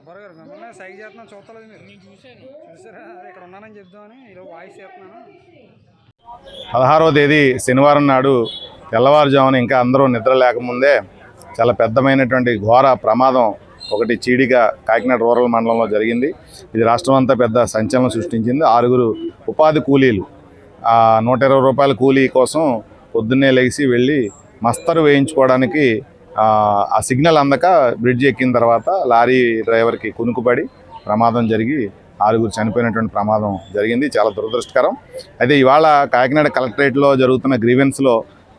సుబ్బారావు గారు మిమ్మల్ని సైజ్ చేస్తున్నాను చూస్తలేదు మీరు. నేను చూసారా? అదే ఇక్కడ ఉన్నానని చెప్దామని ఈరోజు వాయిస్ చేస్తున్నాను. 16వ తేదీ శనివారం నాడు తెల్లవారుజామున ఇంకా అందరూ నిద్ర లేకముందే చాలా పెద్దమైనటువంటి ఘోర ప్రమాదం ఒకటి చీడిగా కాకినాడ రూరల్ మండలంలో జరిగింది. ఇది రాష్ట్రం అంతా పెద్ద సంచలనం సృష్టించింది. 6 ఉపాధి కూలీలు 120 రూపాయల కూలీ కోసం పొద్దున్నే లేచి వెళ్ళి మస్తరు వేయించుకోవడానికి ఆ సిగ్నల్ అందక బ్రిడ్జ్ ఎక్కిన తర్వాత లారీ డ్రైవర్కి కునుకుపడి ప్రమాదం జరిగి 6 చనిపోయినటువంటి ప్రమాదం జరిగింది. చాలా దురదృష్టకరం. అయితే ఇవాళ కాకినాడ కలెక్టరేట్లో జరుగుతున్న గ్రీవెన్స్లో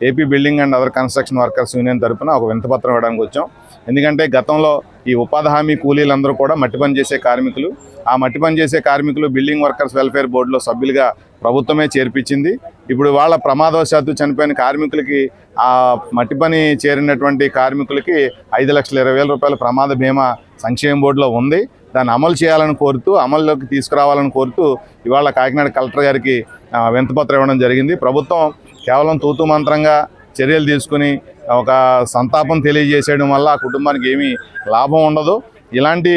AP building and other construction workers union తరఫున ఒక వినతిపత్రం ఇవ్వడానికి వచ్చాం. ఎందుకంటే గతంలో ఈ ఉపాధి హామీ కూలీలందరూ కూడా మట్టి పని చేసే కార్మికులు. ఆ మట్టి పని చేసే కార్మికులు బిల్డింగ్ వర్కర్స్ వెల్ఫేర్ బోర్డులో సభ్యులుగా ప్రభుత్వమే చేర్పించింది. ఇప్పుడు వాళ్ళ ప్రమాదవశాత్తు చనిపోయిన కార్మికులకి ఆ మట్టి పని చేరినటువంటి కార్మికులకి 5,20,000 రూపాయల ప్రమాద బీమా సంక్షేమ బోర్డులో ఉంది. దాన్ని అమలు చేయాలని కోరుతూ, అమల్లోకి తీసుకురావాలని కోరుతూ ఇవాళ కాకినాడ కలెక్టర్ గారికి వినతిపత్రం ఇవ్వడం జరిగింది. ప్రభుత్వం కేవలం తూతూ మంత్రంగా చర్యలు తీసుకుని ఒక సంతాపం తెలియజేసేయడం వల్ల ఆ కుటుంబానికి ఏమీ లాభం ఉండదు. ఇలాంటి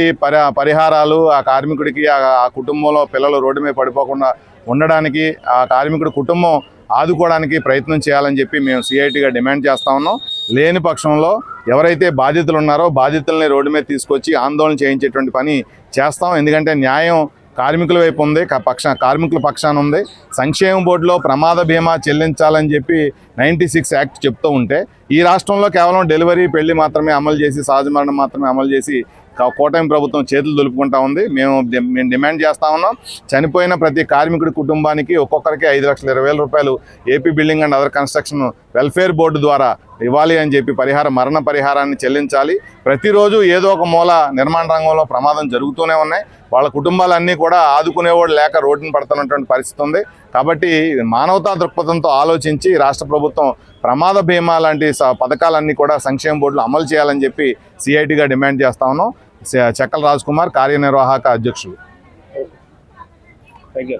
పరిహారాలు ఆ కార్మికుడికి, ఆ కుటుంబంలో పిల్లలు రోడ్డు మీద పడిపోకుండా ఉండడానికి, ఆ కార్మికుడి కుటుంబం ఆదుకోవడానికి ప్రయత్నం చేయాలని చెప్పి మేము సిఐటిగా డిమాండ్ చేస్తూ ఉన్నాం. లేని పక్షంలో ఎవరైతే బాధితులు ఉన్నారో బాధితుల్ని రోడ్డు మీద తీసుకొచ్చి ఆందోళన చేయించేటువంటి పని చేస్తాం. ఎందుకంటే న్యాయం కార్మికుల వైపు ఉంది, కార్మికుల పక్షాన ఉంది. సంక్షేమ బోర్డులో ప్రమాద బీమా చెల్లించాలని చెప్పి 96 యాక్ట్ చెప్తూ ఉంటే ఈ రాష్ట్రంలో కేవలం డెలివరీ, పెళ్లి మాత్రమే అమలు చేసి, సహజ మరణం మాత్రమే అమలు చేసి కూటమి ప్రభుత్వం చేతులు దులుపుకుంటా ఉంది. మేము డిమాండ్ చేస్తూ ఉన్నాం. చనిపోయిన ప్రతి కార్మికుడి కుటుంబానికి ఒక్కొక్కరికి 5,20,000 రూపాయలు AP building and other construction welfare board ద్వారా ఇవ్వాలి అని చెప్పి మరణ పరిహారాన్ని చెల్లించాలి. ప్రతిరోజు ఏదో ఒక మూల నిర్మాణ రంగంలో ప్రమాదం జరుగుతూనే ఉన్నాయి. వాళ్ళ కుటుంబాలన్నీ కూడా ఆదుకునేవాడు లేక రోడ్డును పడుతున్నటువంటి పరిస్థితి ఉంది. కాబట్టి మానవతా దృక్పథంతో ఆలోచించి రాష్ట్ర ప్రభుత్వం ప్రమాద బీమా లాంటి పథకాలన్నీ కూడా సంక్షేమ బోర్డులో అమలు చేయాలని చెప్పి సిఐటిగా డిమాండ్ చేస్తా ఉన్నాం. చెక్కల రాజ్ కుమార్, కార్యనిర్వాహక అధ్యక్షులు. Thank you.